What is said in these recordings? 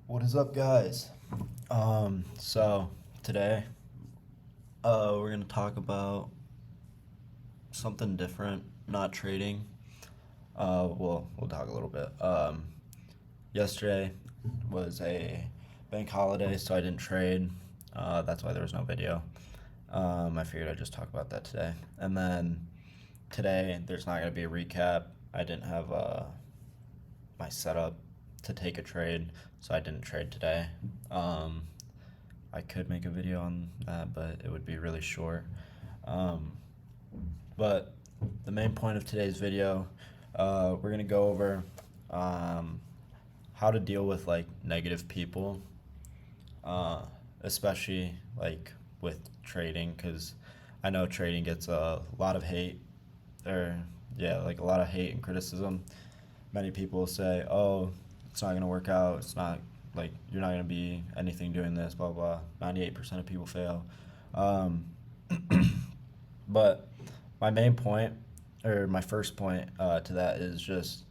What is up, guys? So today, we're gonna talk about something different, not trading. We'll talk a little bit. Yesterday was a bank holiday, so I didn't trade. That's why there was no video. I figured I'd just talk about that today. And then today, there's not gonna be a recap. I didn't have my setup to take a trade, so I didn't trade today. Um, I could make a video on that, but it would be really short. Um, but the main point of today's video, we're gonna go over um, how to deal with like negative people, uh, especially like with trading, because I know trading gets a lot of hate, or yeah, like a lot of hate and criticism. Many people say, "Oh, it's not gonna work out. It's not like you're not gonna be anything doing this." Blah blah. 98% of people fail. Um, but my main point, or my first point to that is just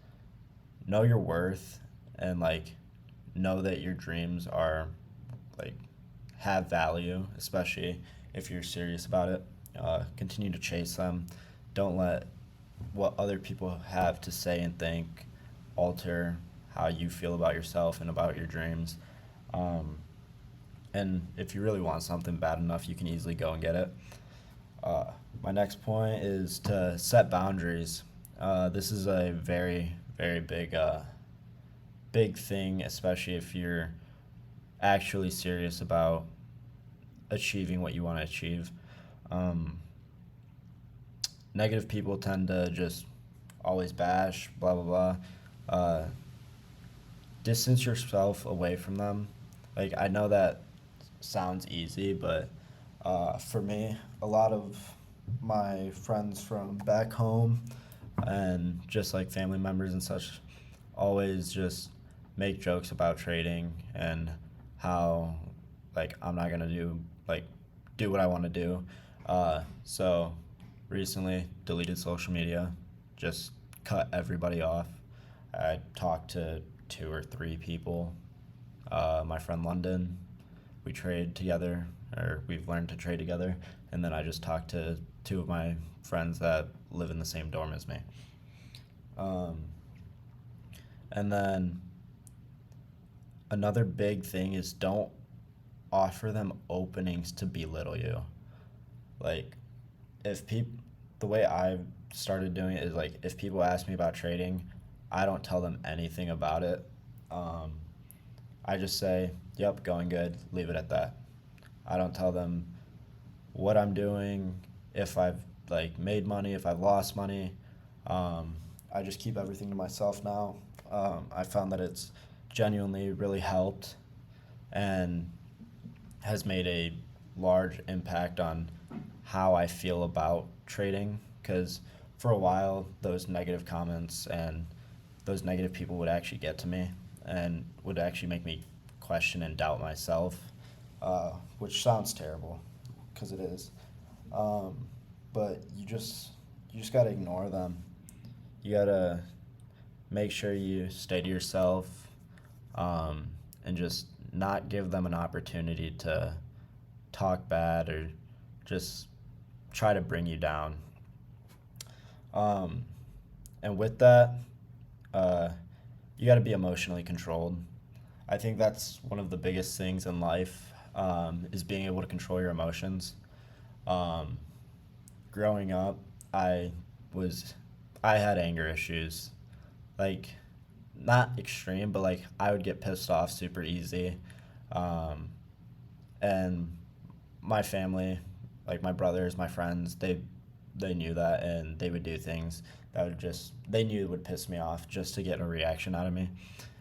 know your worth and like know that your dreams are like have value, especially if you're serious about it. Continue to chase them. Don't let what other people have to say and think alter how you feel about yourself and about your dreams. Um, and if you really want something bad enough, you can easily go and get it. Uh, my next point is to set boundaries. This is a very, very big thing, especially if you're actually serious about achieving what you want to achieve. Um, Negative people tend to just always bash, blah blah blah. Uh, distance yourself away from them. Like I know that sounds easy, but for me, a lot of my friends from back home and just like family members and such always just make jokes about trading and how like I'm not gonna do what I want to do. So recently deleted social media, just cut everybody off. I talked to two or three people. My friend London, we trade together, or we've learned to trade together, and then I just talked to two of my friends that live in the same dorm as me. Um, and then another big thing is don't offer them openings to belittle you. Like, if people, the way I've started doing it is like, if people ask me about trading, I don't tell them anything about it. Um, I just say, "Yep, going good." Leave it at that. I don't tell them what I'm doing, if I've like made money, if I've lost money. Um, I just keep everything to myself now. I found that it's genuinely really helped and has made a large impact on how I feel about trading. Because for a while, those negative comments and those negative people would actually get to me and would actually make me question and doubt myself, which sounds terrible because it is. Um, but you just gotta ignore them. You gotta make sure you stay to yourself, and just not give them an opportunity to talk bad or just try to bring you down. Um, and with that, uh, you got to be emotionally controlled. I think that's one of the biggest things in life, is being able to control your emotions. Um, Growing up, I was I had anger issues, like not extreme, but like I would get pissed off super easy, um, and my family, like my brothers, my friends, they knew that, and they would do things that would just they knew would piss me off just to get a reaction out of me.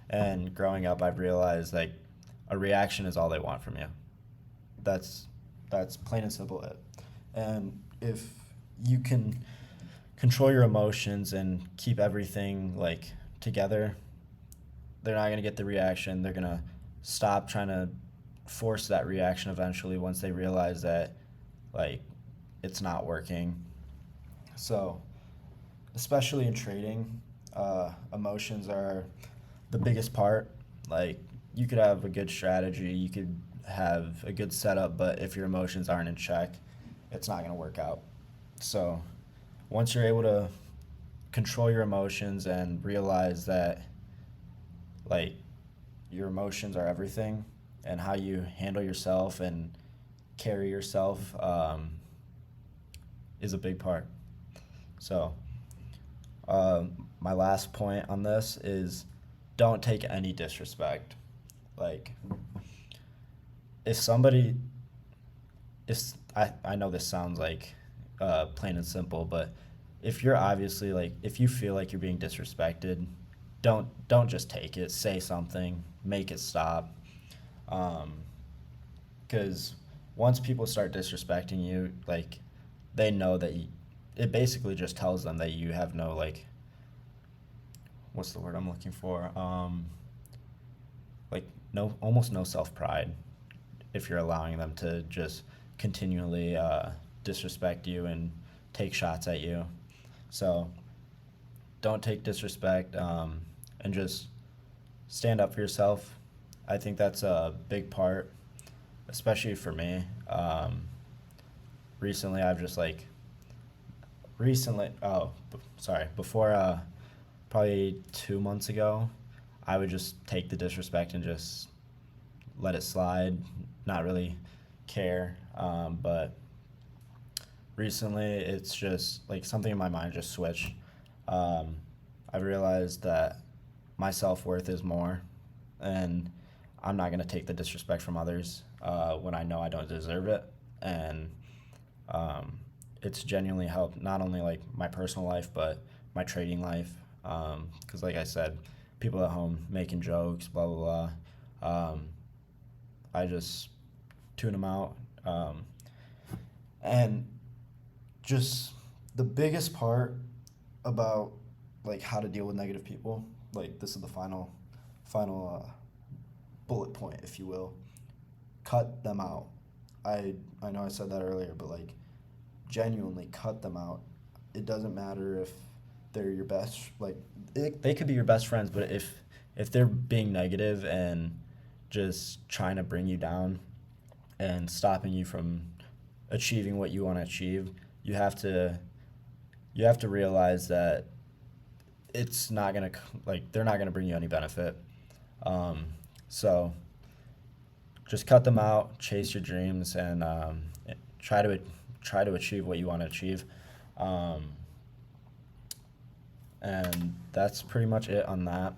And growing up, I've realized like a reaction is all they want from you. That's that's plain and simple it. And if you can control your emotions and keep everything like together, they're not gonna get the reaction. They're gonna stop trying to force that reaction eventually once they realize that like it's not working. So, especially in trading, emotions are the biggest part. Like you could have a good strategy, you could have a good setup, but if your emotions aren't in check, it's not going to work out. So once you're able to control your emotions and realize that like your emotions are everything and how you handle yourself and carry yourself is a big part. So my last point on this is don't take any disrespect. Like if somebody, if I know this sounds like plain and simple, but if you're obviously like if you feel like you're being disrespected, don't just take it. Say something, make it stop. Because once people start disrespecting you, like they know that it basically just tells them that you have no like what's the word I'm looking for? Like no almost no self pride if you're allowing them to just continually disrespect you and take shots at you. So don't take disrespect and just stand up for yourself. I think that's a big part, especially for me. Recently, I've just like sorry, before probably 2 months ago, I would just take the disrespect and just let it slide, not really care. But recently, it's just like something in my mind just switched. Um, I've realized that my self worth is more, and I'm not gonna take the disrespect from others when I know I don't deserve it, and um, it's genuinely helped not only like my personal life but my trading life. Because like I said, people at home making jokes, blah blah blah. I just tune them out, and just the biggest part about like how to deal with negative people. Like this is the final bullet point, if you will. Cut them out. I know I said that earlier, but like genuinely cut them out. It doesn't matter if they're your best they could be your best friends, but if they're being negative and just trying to bring you down and stopping you from achieving what you want to achieve, you have to realize that it's not gonna like they're not gonna bring you any benefit. So just cut them out, chase your dreams, and try to try to achieve what you want to achieve. Um, and that's pretty much it on that.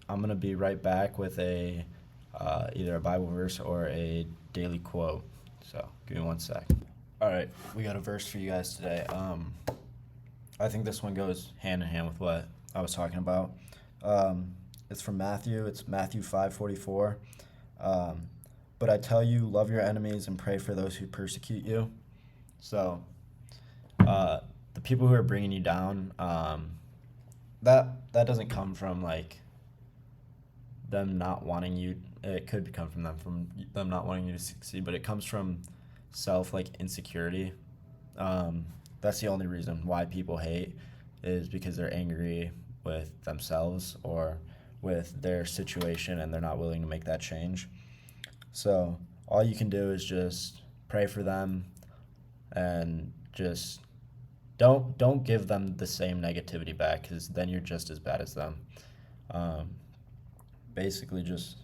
I'm gonna be right back with a either a Bible verse or a daily quote. So give me 1 sec. All right, we got a verse for you guys today. I think this one goes hand in hand with what I was talking about. It's from Matthew. It's Matthew 5:44. But I tell you, love your enemies and pray for those who persecute you. So, the people who are bringing you down, that doesn't come from like them not wanting you. It could come from them not wanting you to succeed, but it comes from self like insecurity. That's the only reason why people hate is because they're angry with themselves or with their situation and they're not willing to make that change. So all you can do is just pray for them and just don't give them the same negativity back because then you're just as bad as them. Um, Basically, just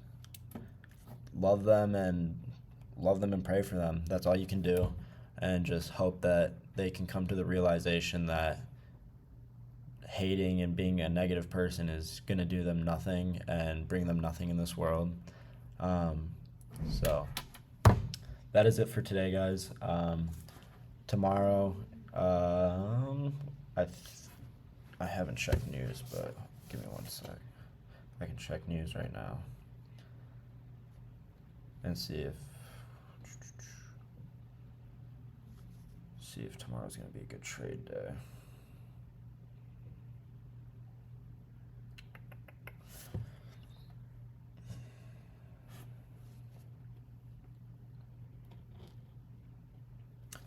love them and pray for them. That's all you can do, and just hope that they can come to the realization that hating and being a negative person is gonna do them nothing and bring them nothing in this world. So that is it for today, guys. Tomorrow, I haven't checked news, but give me 1 sec. I can check news right now and see if tomorrow's gonna be a good trade day.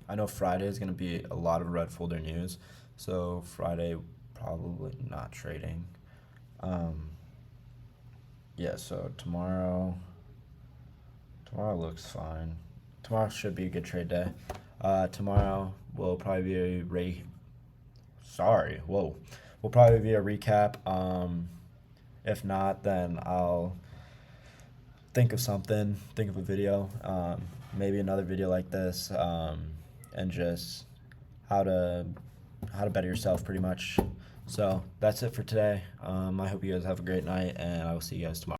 I know Friday is going to be a lot of red folder news, so Friday probably not trading. Yeah, so tomorrow Tomorrow looks fine. Tomorrow should be a good trade day. Tomorrow will probably be a Sorry, whoa. Will probably be a recap. If not, then I'll think of something, think of a video, maybe another video like this, and just how to how to better yourself, pretty much. So that's it for today. I hope you guys have a great night, and I will see you guys tomorrow.